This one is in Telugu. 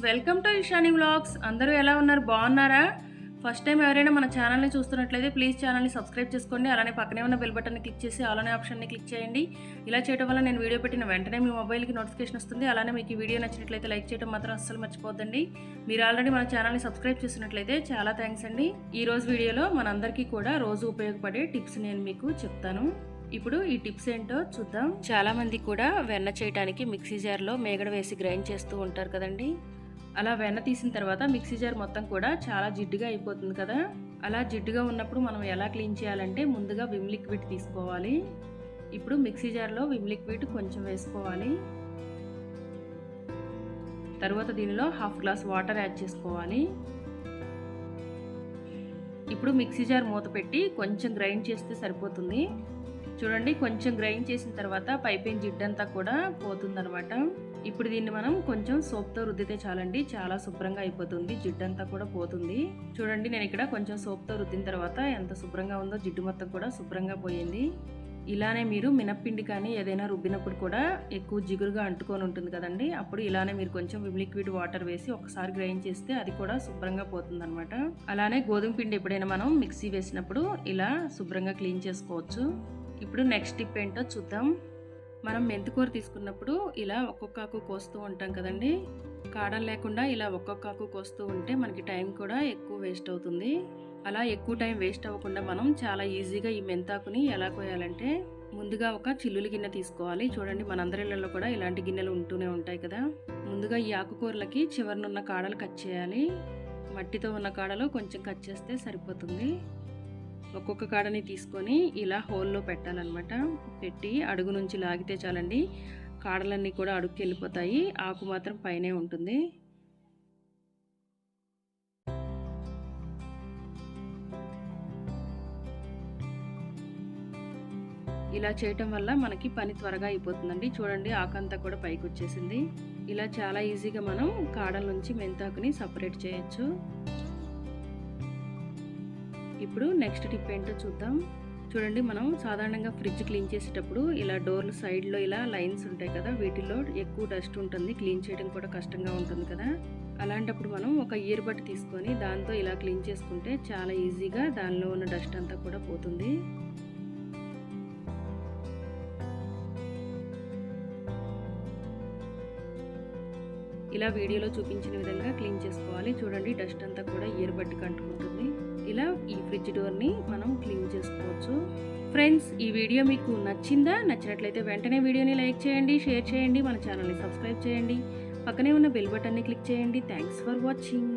Welcome to IshaniVlogs. అందరూ ఎలా ఉన్నారు? బాగున్నారా? ఫస్ట్ టైం ఎవరైనా మన ఛానల్ని చూస్తున్నట్లయితే ప్లీజ్ ఛానల్ని సబ్స్క్రైబ్ చేసుకోండి. అలానే పక్కనే ఉన్న బెల్ బటన్ని క్లిక్ చేసి ఆల్ అనే ఆప్షన్ని క్లిక్ చేయండి. ఇలా చేయడం వల్ల నేను వీడియో పెట్టిన వెంటనే మీ మొబైల్కి నోటిఫికేషన్ వస్తుంది. అలానే మీకు ఈ వీడియో నచ్చినట్లయితే లైక్ చేయడం మాత్రం అస్సలు మర్చిపోద్దండి. మీరు ఆల్రెడీ మన ఛానల్ని సబ్స్క్రైబ్ చేసినట్లయితే చాలా థ్యాంక్స్ అండి. ఈ రోజు వీడియోలో మనందరికీ కూడా రోజు ఉపయోగపడే టిప్స్ నేను మీకు చెప్తాను. ఇప్పుడు ఈ టిప్స్ ఏంటో చూద్దాం. చాలా మంది కూడా వెన్న చేయడానికి మిక్సీ జార్లో మేగడ వేసి గ్రైండ్ చేస్తూ ఉంటారు కదండి. అలా వెన్న తీసిన తర్వాత మిక్సీ జార్ మొత్తం కూడా చాలా జిడ్డుగా అయిపోతుంది కదా. అలా జిడ్డుగా ఉన్నప్పుడు మనం ఎలా క్లీన్ చేయాలంటే ముందుగా విమ్ లిక్విడ్ తీసుకోవాలి. ఇప్పుడు మిక్సీ జార్లో విమ్ లిక్విడ్ కొంచెం వేసుకోవాలి. తర్వాత దీనిలో హాఫ్ గ్లాస్ వాటర్ యాడ్ చేసుకోవాలి. ఇప్పుడు మిక్సీ జార్ మూత పెట్టి కొంచెం గ్రైండ్ చేస్తే సరిపోతుంది. చూడండి, కొంచెం గ్రైండ్ చేసిన తర్వాత పైపైన జిడ్డంతా కూడా పోతుందనమాట. ఇప్పుడు దీన్ని మనం కొంచెం సోప్తో రుద్దితే చాలండి, చాలా శుభ్రంగా అయిపోతుంది, జిడ్డంతా కూడా పోతుంది. చూడండి, నేను ఇక్కడ కొంచెం సోప్తో రుద్దిన తర్వాత ఎంత శుభ్రంగా ఉందో, జిడ్డు మొత్తం కూడా శుభ్రంగా పోయింది. ఇలానే మీరు మినప్పిండి కానీ ఏదైనా రుబ్బినప్పుడు కూడా ఎక్కువ జిగురుగా అంటుకొని ఉంటుంది కదండి. అప్పుడు ఇలానే మీరు కొంచెం విమ్ లిక్విడ్ వాటర్ వేసి ఒకసారి గ్రైండ్ చేస్తే అది కూడా శుభ్రంగా పోతుంది అనమాట. అలానే గోధుమ పిండి ఎప్పుడైనా మనం మిక్సీ వేసినప్పుడు ఇలా శుభ్రంగా క్లీన్ చేసుకోవచ్చు. ఇప్పుడు నెక్స్ట్ టిప్ ఏంటో చూద్దాం. మనం మెంతికూర తీసుకున్నప్పుడు ఇలా ఒక్కొక్క ఆకు కోస్తూ ఉంటాం కదండి. కాడలు లేకుండా ఇలా ఒక్కొక్క ఆకు కోస్తూ ఉంటే మనకి టైం కూడా ఎక్కువ వేస్ట్ అవుతుంది. అలా ఎక్కువ టైం వేస్ట్ అవ్వకుండా మనం చాలా ఈజీగా ఈ మెంతాకుని ఎలా కోయాలంటే, ముందుగా ఒక చిల్లులు గిన్నె తీసుకోవాలి. చూడండి, మనందరి ఇళ్లలో కూడా ఇలాంటి గిన్నెలు ఉంటూనే ఉంటాయి కదా. ముందుగా ఈ ఆకుకూరలకి చివరనున్న కాడలు కట్ చేయాలి. మట్టితో ఉన్న కాడలు కొంచెం కట్ చేస్తే సరిపోతుంది. ఒక్కొక్క కాడని తీసుకొని ఇలా హోల్లో పెట్టాలన్నమాట. పెట్టి అడుగు నుంచి లాగితే చాలండి, కాడలన్నీ కూడా అడుగుకి వెళ్ళిపోతాయి, ఆకు మాత్రం పైనే ఉంటుంది. ఇలా చేయటం వల్ల మనకి పని త్వరగా అయిపోతుందండి. చూడండి, ఆకంతా కూడా పైకి వచ్చేసింది. ఇలా చాలా ఈజీగా మనం కాడల నుంచి మెంతాకుని సపరేట్ చేయొచ్చు. ఇప్పుడు నెక్స్ట్ టిప్ ఏంటో చూద్దాం. చూడండి, మనం సాధారణంగా ఫ్రిడ్జ్ క్లీన్ చేసేటప్పుడు ఇలా డోర్లు సైడ్లో ఇలా లైన్స్ ఉంటాయి కదా, వీటిల్లో ఎక్కువ డస్ట్ ఉంటుంది, క్లీన్ చేయడం కూడా కష్టంగా ఉంటుంది కదా. అలాంటప్పుడు మనం ఒక ఇయర్ బడ్ తీసుకొని దాంతో ఇలా క్లీన్ చేసుకుంటే చాలా ఈజీగా దానిలో ఉన్న డస్ట్ అంతా కూడా పోతుంది. ఇలా వీడియోలో చూపించిన విధంగా క్లీన్ చేసుకోవాలి. చూడండి, డస్ట్ అంతా కూడా ఇయర్ బడ్కి అంటుకుంటుంది. ఇలా ఈ ఫ్రిడ్జ్ డోర్ని మనం క్లీన్ చేసుకోవచ్చు. ఫ్రెండ్స్, ఈ వీడియో మీకు నచ్చిందా? నచ్చినట్లయితే వెంటనే వీడియోని లైక్ చేయండి, షేర్ చేయండి, మన ఛానల్ని సబ్స్క్రైబ్ చేయండి, పక్కనే ఉన్న బెల్ బటన్ని క్లిక్ చేయండి. Thanks for watching.